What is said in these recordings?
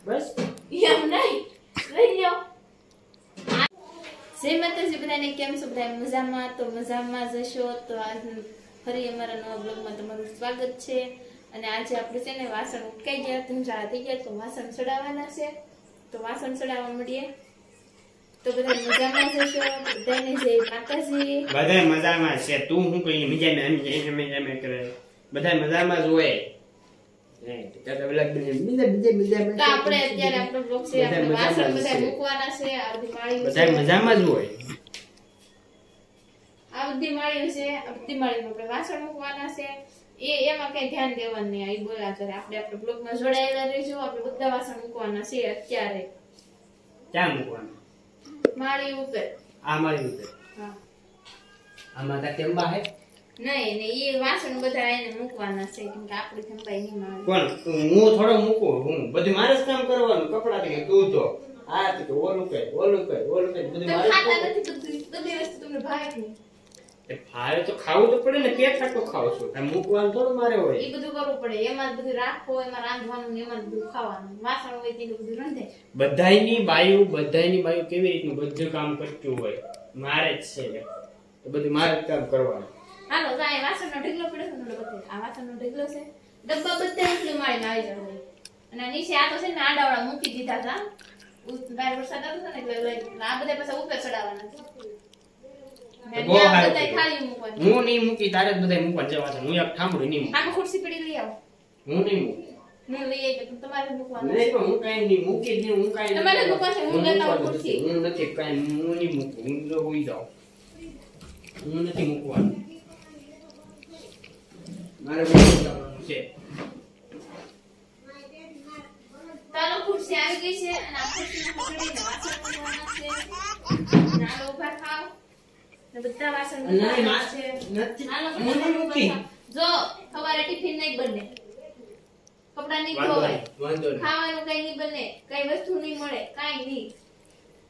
બસ એમ નહીં લઈ લ્યો જય માતાજી બધાને કેમ છો બધા મજામાં તો મજામાં જશો તો આજ ફરી અમારા નવા બ્લોગમાં તમારું સ્વાગત છે અને આજે આપણે છે ને વાસણ ઉટકાઈ ગયા ધંજાળા થઈ ગયા તો વાસણ ચડાવવાના છે તો વાસણ ચડાવવા મળીએ તો બધા મજામાં જશો બધાને જય માતાજી બધા મજામાં છે તું હું કઈ મજામાં કરે બધા મજામાં જ હોય આપણે અત્યારે આપણો બ્લોગ છે આપણે વાસણ બધા મૂકવાના છે આ બધી માળી બધા મજામાં જ હોય આ બધી માળીઓ છે આ બધી માળીમાં આપણે વાસણ મૂકવાના છે એમાં કઈ ધ્યાન દેવાનું નહીં આ બોલા કરે આપણે આપણો બ્લોગમાં જોડાયેલા રહેજો આપણે બધા વાસણ મૂકવાના છે અત્યારે ક્યાં મૂકવાના માળી ઉપર આ માળી ઉપર હા આમાં તા કેમ્બા હે નહીં ને એ વાસણ બધા એને મૂકવાના છે કેમ કે આપણી થંભાઈ નહીં મારે કોણ હું થોડો મૂકું હું બધું મારે જ કામ કરવાનું કપડા કે તું તો આ તો ઓલું કઈ બધું તો મારે ખાતા નથી બધી વસ્તુ તમને ભાવે નહીં એ ફાળે તો ખાવું તો પડે ને પેટ ખાતો ખાવ છું કાઈ મૂકવાનું થોડું મારે હોય એ બધું કરવું પડે એમાં જ બધું રાખવું એમાં રાંધવાનું ને એમાં જ બધું ખાવાનું વાસણ હોય તેનું બધું રંધે બધાયની બાયુ કેવી રીતનું બધું કામ કરતું હોય મારે જ છે તો બધું મારે જ કામ કરવાનું હાલો તો આ વાસણનો ઢગલો પડ્યો છે ને બધે આ વાસણનો ઢગલો છે ડબ્બા બધા એટલી માળીમાં આવી જશે અને નીચે આ તો છે ને આડાવાળા મૂકી દીધા હતા બહાર વરસાદ આવતો ને એટલે આ બધા પાછા ઉપર ચડાવવાના છે બહુ સારું બધા ખાલી મૂકવાના હું નહીં મૂકી તારે જ બધા મૂકવા જવા છે હું એક ઠામડું નહીં મૂકું આમાં ખુરશી પડી લઈ આવો હું નહીં મૂકું હું લઈ આવી તો તમારે મૂકવાનું નહીં પણ હું કાઈ નહીં મૂકી જ નહીં હું કાઈ તમારે મૂકવા છે હું લેતા આવું ખુરશી હું નથી કાઈ હું નહીં મૂકું હું જો હોઈ જાઉં હું નથી મૂકવાનું મારે હોઈ જવાનું છે તાલો ખુરશી આવી ગઈ છે અને આ ખુરશીમાં પકડીને વાસણ મૂકવાના છે નાલો ઉભા થાવ ને બધા વાસણ મૂકવાના છે નથી હાલો હું નહીં મૂકી જો સવારે ટિફિન નહીં બને કપડા નહીં વાંધો ધોવાય નહીં, વાંધો નહીં. ખાવાનું કઈ નહીં બને કઈ વસ્તુ નહીં મળે કાઈ નહીં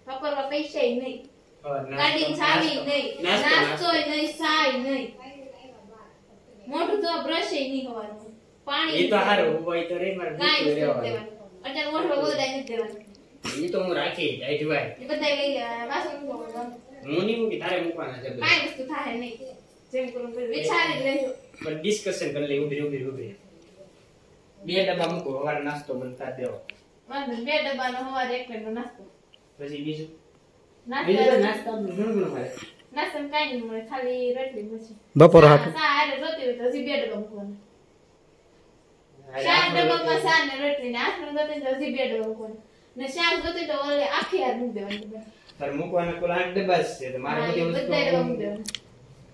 વાપરવા પૈસા નહીં ગાડી ચાવી નહીં નાસ્તો નહીં સાય નહીં મોટું તો બ્રશ નહીં હોવાનું પાણી એ તો હારું હોય તો રે મારે કાઈ બીજું નથી રહેવાનું. દેવાનું અત્યારે મોટો બોલાય નથી દેવાનું એ તો હું રાખી જાય ભાઈ એ બધા લઈ લેવાના વાસણ મૂકવાનું હું નહીં મૂકી તારે મૂકવાના છે બધા. કાઈ વસ્તુ થાય નહીં જેમ કરું વિચારી જ લેજો પણ ડિસ્કશન કરી લે ઉભી બે ડબ્બા મૂકો સવારે નાસ્તો બનતા દેવો વાંધો નહીં, બે ડબ્બાનો સવારે એક પ્લેટનો નાસ્તો પછી બીજું નાસ્તા નાસ્તા ઘણું મળે નાસ્તામાં કાઈ નહીં મળે ખાલી રોટલી પછી બપોર હાટું સા હારે જોતી હોય તો હજી બે ડબ્બા મૂકવાના ચાર ડબ્બામાં સા ને રોટલી ને આઠનું જોતી તો હજી બે ડબ્બા મૂકવાના ને શાક જોતી તો ઓલે આખી હાથ મૂકી દેવાની તારે મૂકવાના કુલ 8 ડબ્બા જ છે તો મારે બધી વસ્તુ બધા ડબ્બા મૂકી દેવાના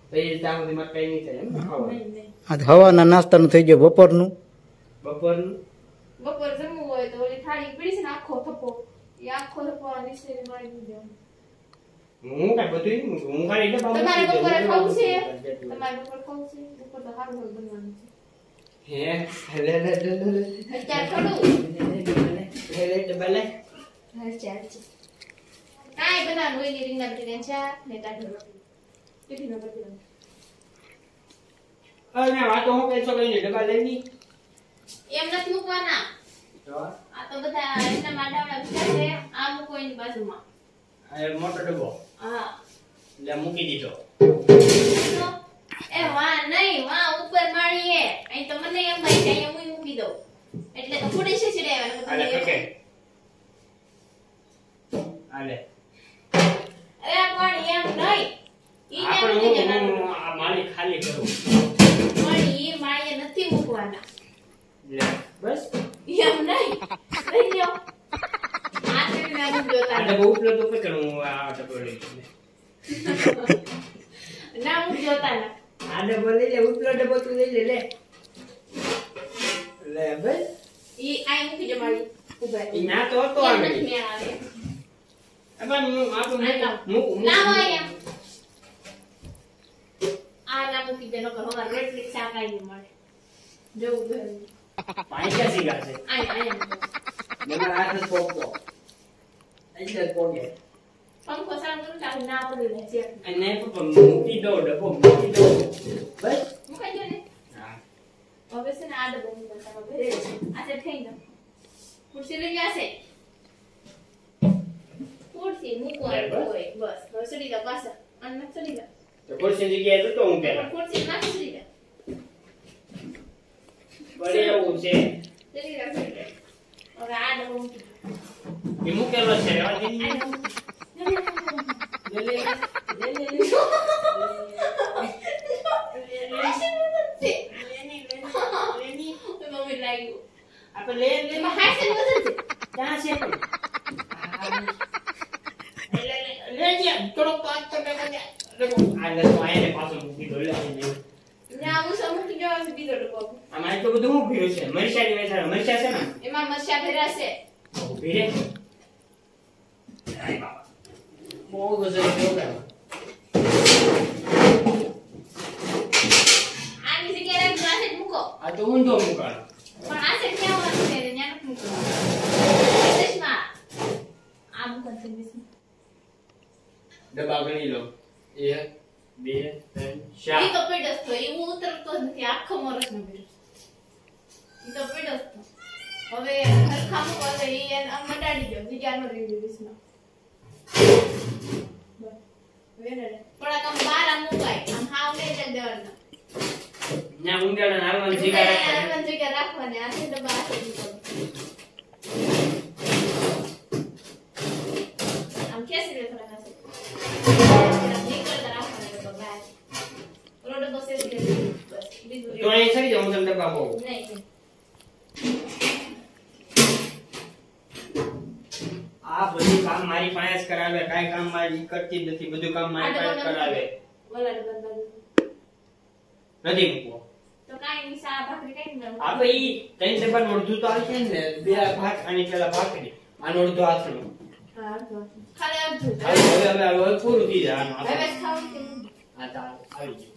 તો એ ત્યાં સુધી મારે કઈ નહીં થાય એમ ખાવાનું નહીં, નહીં. આ હવાના નાસ્તાનું થઈ ગયું બપોરનું બપોરનું બપોર જમવું હોય તો ઓલી થાળી પડી છે ને આખો થપ્પો એ આખો થપ્પો આ નીચે મારી મૂકી દેવાનો હું કાઈ બધું નહીં મૂકું હું ખાલી ડબ્બા તમારે મૂકી બપોરે દઉં. ખાવું છે તમારે બપોર ખાવું છે બપોર તો સારું સારું બનવાનું હે લે છે અત્યારે થોડું ડબ્બા લે હા ચાલ છે કાંઈ બનાવવાનું હોય નહીં રીંગણા બટેટાનું શાક ને કાઢી ટિફિનમાં ભરી દેવાનું. અને વાતો હું કઈ છો કઈ નહીં ડબ્બા લઈ ની એમ નથી મૂકવાના તો આ તો બધા એમના માંડાવાળા વિચાર છે આ મૂકો એની બાજુમાં આ એક મોટો ડબ્બો હા એટલે મૂકી દીધો તો એ વાં નહીં વાં ઉપર માળીએ અહીં તો મને એમ થાય કે અહીંયા હું મૂકી દઉં એટલે તો ફૂડી છે ચડાવવાનું આલે ઓકે આલે અરે આ પણ એમ નહીં ઈ આપણે નથી હું જવાનું આ માળી ખાલી કરું પણ ઈ માળીએ નથી મૂકવાના લે બસ એમ નહીં લઈ લ્યો આ છે મેં મૂક્યો આ તારે ડબ્બો ઉપલબ્ધ ઉપર કરું હું આ ડબ્બો લઈ લઉં. ના મૂક્યો તારે આ ડબ્બો લઈ લે ઉપલો ડબ્બો તું લઈ લે લે બસ ઈ આ મૂકી દે માળી ઉભા ઈ ના તો હતો એમ આગળ નથી મેળ આવે હવે હું આપણે આ મૂકું લાવો અહીંયા આ ના મૂકી દે નકર હવાર રોટલી શાક આઈ મળે જવું ઘરે પાણી ક્યાં સીગા છે અહીંયા મને હાથ જ પોકો એટલે જ પોકે પંખો ચાલુ કરું તો ના પડી રહે છે અને પપ્પા મૂકી દો ડબ્બો મૂકી દો બસ મુકાઈ ગયો ને હા હવે છે ને આ ડબ્બો મૂકવાનો ઘરે છે આ સેટ થઈ ગયો ખુરશી લઈ જશે ખુરશી મૂકવાની હોય બસ હવે સડી જા પાછા અને સડી જા તો ખુરશી જગ્યાએ તો હું પેલા ખુરશી નાખી સડી જા બરે એવું છે સડી જા હવે આ ડબ્બો મૂકી એ મૂકેલો છે રેવા દે આપણે લે હાસે વજન છે ક્યાં છે લે લે થોડો પાસ તો કે આ લે તો આને પાછો મૂકી દો લે ના હું સમૂકી જવા બીજો ડબ્બો આમાં એટલું બધું હું ભીરું છે મરચાની વેચાણ મરચા છે ને એમાં મરચા ભેરા છે ભીરે આય બાબા બહુ વજન થયો કે આની જગ્યાએ ગ્લાસ મૂકો આ તો ઊંધો મૂકાણો પણ આ છે ક્યાં વાળું છે ન્યા મૂકો ચશ્મા આ મૂકો છે ડબ્બા ગણી લો 1 2 3 ઈ 4 તો પેડસ તો એવું ઉતરતો જ નથી આખો મોરસ નો પેડસ ઈ તો પેડસ તો હવે હરખા મૂકો એટલે ઈ આમ મટાડી દો બીજાનો રીવ્યુ વિશમાં વેનડે થોડાક આમ બહાર આમ મુકાય આમ હાવ નહીં જ દેવાના ન્યા ઊંડાણા નારવાની જગ્યા રાખવાની આ જગ્યા રાખવાની આ છે ડબ્બા આ છે આમ કેસી રે થોડા કાસે નીકળતા રાખવાના ડબ્બા બહાર ઓલો ડબ્બો છે બસ બીજું તો અહીં સરી જાઉં તમને ડબ્બા બહુ નહીં આ બધું કામ મારી પાસે જ કરાવે કાઈ કામ મારી કરતી જ નથી બધું કામ મારી પાસે જ કરાવે ઓલા ડબ્બા બંધ નથી મૂકવો તો કાઈ ની સા ભાખરી કઈ ન આપણે ઈ ત્રણ ડબ્બાનું અડધું તો આવશે ને બે ભાગ અને પેલા ભાખરી આનો અડધો હાથનો હા તો ખાલી અડધું હવે પૂરું થઈ જાય આનો હવે ખાવ કે આ તો આવી ગયું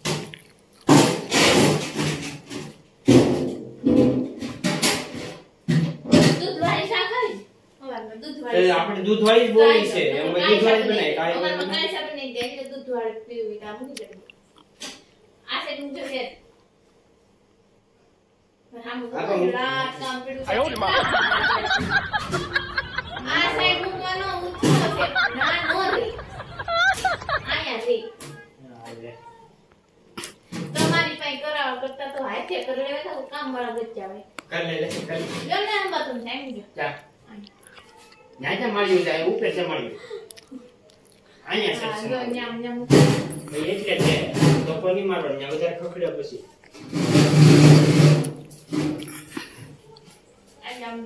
દૂધ વાળી શા ખાઈ ઓલા દૂધ એટલે વાળી આપણે દૂધ વાળી જ બોલી છે એમ દૂધ વાળી બનાય કાઈ ઓલા બનાય મકાઈ સાબન ને દે એટલે દૂધ વાળી પીવી તા મૂકી દે આ સેટ મુજો છે હામ રાત કામ પડ્યું આયો રે માં આ સાઈડ મૂકવાનો ઊંચો છે ના નો રે આયા રે તમારી પાસે કરાવ કરતા તો હાથે કરી લેવા તો કામ વાળા બચ્ચા આવે કર લે કર લે ગમે આમ બાતું ટાઈમ જો જા ન્યા મળ્યું જાય ઉપર છે મળ્યું અહીંયા હા છે જો ન્યામ ન્યામ ભાઈ એટલે છે તો કોની મારવા ન્યા વધારે ખખડ્યા પછી આ ન્યામ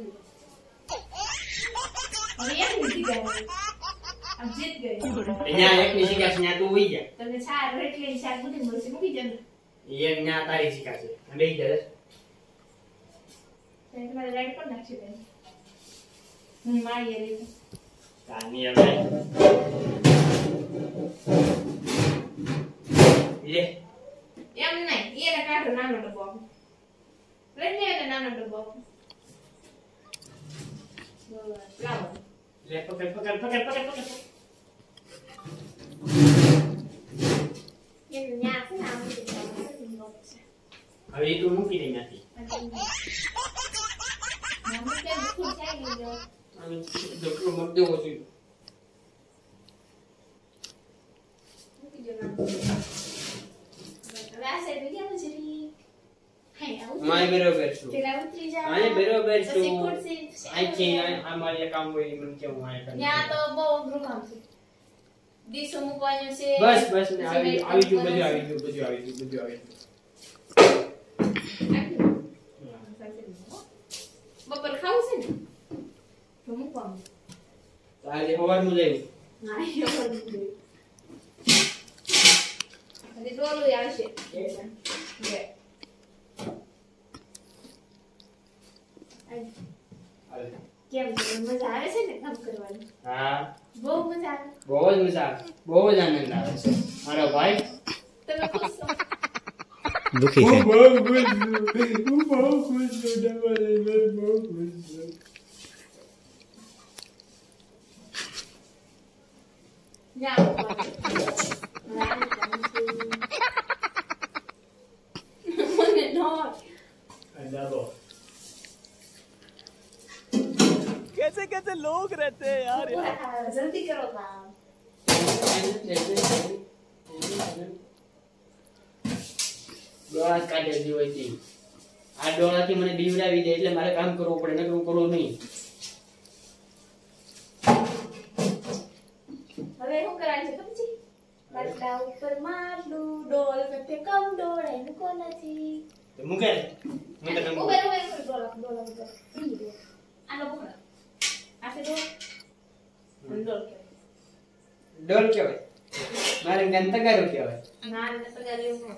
હવે એક નીકળી ગયા આમ જીત ગઈ ન્યા એકની શિકાસ ન્યા તું હોઈ જા તમને ચાર રોટલી શાક બધી મળશે મૂકી દે એ ન્યા તારી શિકાસ છે બેહી જા તમારે રાઈડ પર નાખી દે મારી રે કાની હવે લે એમ નહીં એને કાઢો નાનો ડબ્બો આપો લઈ લે નાનો ડબ્બો આપો લાવો લે પકડ એને ન્યા છે ને આમ હવે એ તું મૂકી દે ન્યાથી નામ કે દુખ થાય ગયો આને ડોક્ટર મત દેવો જોઈએ મૂકી દે નામ હવે આ સાઈડ ગયા જરી હે આવું માય બરોબર છું પેલા ઉતરી જાવ આય બરોબર છું પછી ખુરશી આ મારી કામ હોય મને કેવું આય કરી ન્યા તો બહુ અઘરું કામ છે દીસો મૂકવાનું છે બસ ને આવી ગયું બધું આવી ગયું બપોર ખાવું છે ને તો મૂકવાનું તો આજે સવારનું લેવું ના એ બરોબર અને ડોલું આવશે લે કેમ છે મજા આવે છે ને કામ કરવાની હા બહુ મજા આવે બહુ જ મજા આવે બહુ જ આનંદ આવે છે મારો ભાઈ તમે ખુશ છો દુખી છે બહુ ખુશ છું તમારે બહુ ખુશ છું જાઓ મને નો कैसे कैसे लोग रहते हैं यार જલ્દી કરો કામ. ડોળા કાઢે દીવાથી આ ડોળાથી મને બીવડાવી દે એટલે મારે કામ કરવું પડે નકર હું કરું નહીં. હવે શું કરવાનું છે ખબર છે? માટલા ઉપર માટલું ડોલ વચ્ચે કમ ડોળ એનું કોણ નથી. તો મૂકે હું તને ઉભે ઉભે ડોલ ડોલ ઉપર આનો પકડો આ છે ડોલ ડોલ ડોલ કહેવાય મારે જ્ઞાન તગારું કહેવાય. ના ને પગારી હું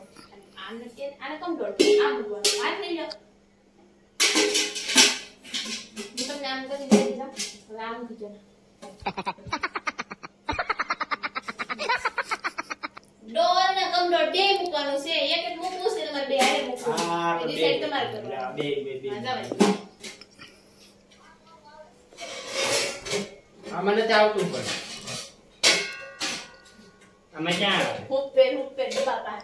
આને કે આને કમ ડોલ આમ મૂકવાનું આ લઈ લો. હું તમને આમ કરી દઈ દીધા હવે આમ કીધું ડોલ ને કમ ડોલ બે મૂકવાનું છે એક જ મૂકવું છે તમારે બે આડે મૂકવાનું એ ડિસાઈડ તમારે કરવાનું. બે હા જાવ આમાં નથી આવતું પણ આમાં ક્યાં આવે? હુપે બાપા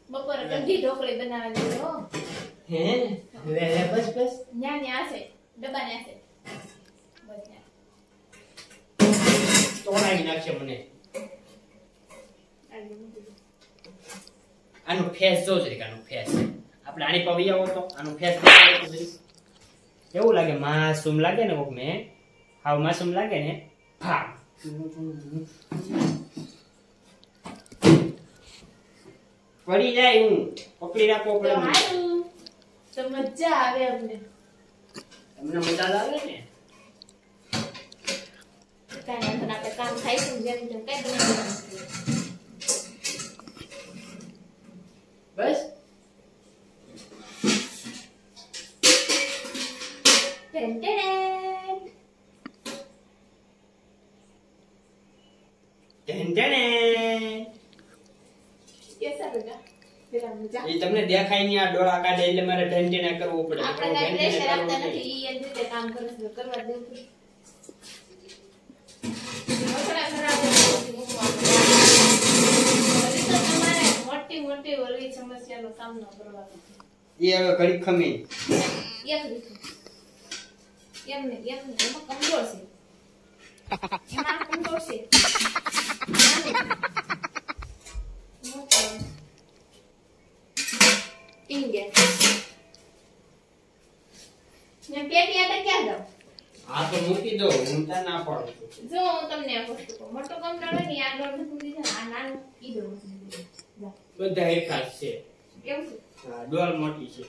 બપોરે કઢી ઢોકળી બનાવવાની હો. હે લે લે બસ બસ ન્યા છે ડબ્બા ન્યા છે બસ ન્યા. તોડાવી નાખશે મને. આલી મૂકી દો. આનું ફેસ જો છે આનું ફેસ આપણે આની પવી આવો તો આનું ફેસ દેખાય તો જરી કેવું લાગે? માસૂમ લાગે ને કોક મેં હાવ માસૂમ લાગે ને હા પડી જાય હું પકડી રાખો તો પડે હારું તો મજા આવે અમને. તમને મજા આવે ને કાંઈ વાંધો ના, આપણે કામ ખાઈશું જેમ જેમ કઈ બનાવવાનું બસ ટેન ટેન ટેન્ટેને કેસા બેટા પેલા મજા. એ તમને દેખાય નહીં આ ડોળા કાઢે એટલે મારે ટેન્ટેને કરવું પડે. આપણે કઈ પ્રેશર આપતા નથી ઈ એ રીતે કામ કરે છે કરવા દેવું પડે. મકડા ખરાબ નથી મૂકવાનું. હજી તો તમારે મોટી મોટી ઓલી સમસ્યાનો સામનો કરવાનો છે. એ હવે ઘડી ખમી એમ લીધું એમ ને એમાં કમજોર છે એમાં કમજોર છે. ઇન્ડિયા મેં પેટી આટે ક્યાં જાઉં? આ તો મૂકી દો હું ત્યાં ના પાડું છું. જો હું તમને આ વસ્તુ કહું, મોટો કમજોર હોય ને આ ડોર મૂકી દીધો આ નાનું ઈ ડોર મૂકી દીધો. બધા એકાદ છે. કેવું છે? હા ડોલ મોટી છે.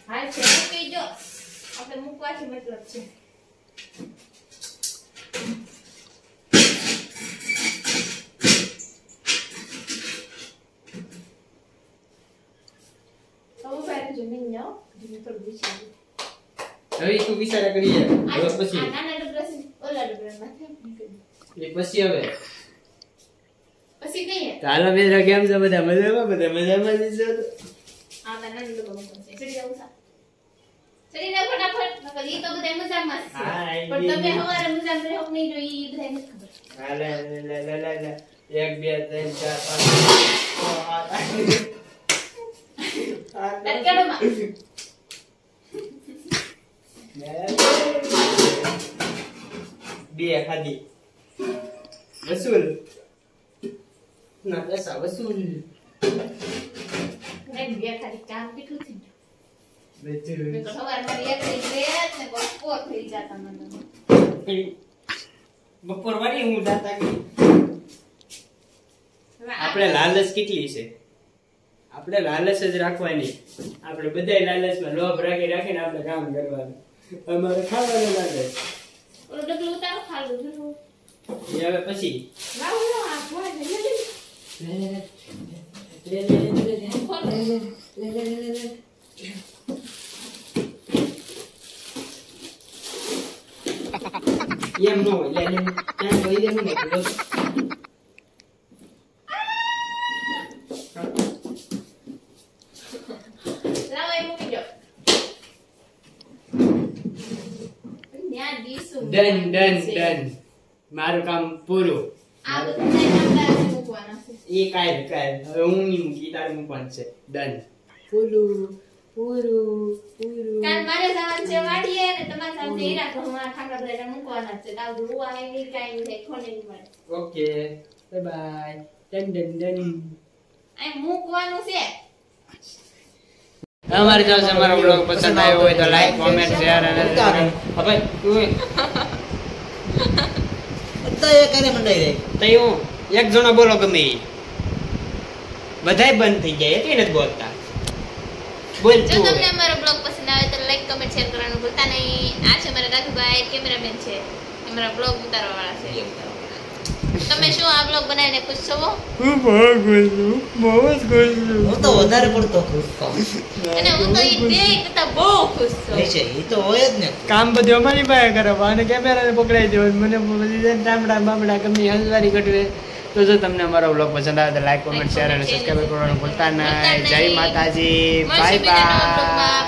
હાલ છે મૂકી જો આપણે મૂકવાથી મતલબ છે. જમીન જાઓ થોડું વિચાર. હવે તું વિચાર કરીએ હવે પછી આ નાના ડબરા છે ઓલા ડબરા માથે એ પછી હવે પછી કહીએ તો હાલો મિત્રો કેમ છે બધા મજામાં? બધા મજામાં જ છે. આ નાના ડબરા મૂકવાનું છે. ચડી જાવ સા ચડી જાવ ફટાફટ. નકર ઈ તો બધા મજામાં જ છે. હા, પણ તમે હવારે મજામાં રહો કે નહીં રહો ઈ બધાને નથી ખબર. હાલે લે 1 2 3 4 5 તડકેડોમાં બે ખાધી વસૂલ ના પૈસા વસૂલ ને બે ખાલી કામ કેટલું થઈ ગયું. બધું મેં તો સવારમાં એક થઈ ગયા ને બપોર થઈ જાતા મને. બપોર વાળી હું જાતા ગઈ. હવે આપણે લાલચ કેટલી છે? આપણે લાલચ જ રાખવાની. આપણે બધાય લાલચમાં લોભ રાખીને આપણે કામ કરવાનું. અમારે ખાવાનું લાલચ ઓલો ડગલું ઉતારો ખાલું જોયું. એ હવે પછી લાવો લો આ ભોય જલ્દી ખોલો. એમ ન હોય એટલે ત્યાં જોઈ દે મને લાવો એ મૂકી દો. ન્યા દીસું ડન મારું કામ પૂરું. આ બધું આપણે મૂકવાના છે. એ કાય હવે હું નહીં મૂકી તારે મૂકવાનું છે. ડન પૂરું કાલ મારે જવાનું છે વાડીએ ને તમારે જવાનું છે હીરા ઘઉંમાં ઠાકરા બધા મૂકવાના છે તાવ રૂવા એ નહીં કાંઈ નહીં ખોને નહીં મળે okay bye bye done done done અહીં મૂકવાનું છે અમારી જો અમારો બ્લોગ પસંદ આવ્યો હોય તો લાઈક કોમેન્ટ શેર અને હવે તું અત્યારે કને મંડાઈ રહી તઈ હું એક જણો બોલો ગમે ઈ બધાય બંધ થઈ જાય એટલે નથી બોલતા બોલ જો તું તમને અમારો બ્લોગ પસંદ આવે તો લાઈક કમેન્ટ શેર કરવાનું ભૂલતા નહીં આ છે મારા રાજુભાઈ કેમેરામેન છે અમારા બ્લોગ ઉતારવા વાળા છે તમે શું આ બ્લોગ બનાવીને ખુશ છો હું બહુ ખુશ છું હું તો વધારે પડતો ખુશ છું અને હું તો ઈ બે કરતા બહુ ખુશ છું છે એ તો હોય જ ને કામ બધું અમારી પાસે કરવા અને કેમેરાને પકડાઈ દેવો મને બધી ટામડા બામડા ગમે હંસવારી કટવે તો જો તમને અમારો બ્લોગ પસંદ આવે તો લાઈક કોમેન્ટ શેર અને સબસ્ક્રાઇબ કરવાનું ભૂલતા નહીં જય માતાજી બાય બાય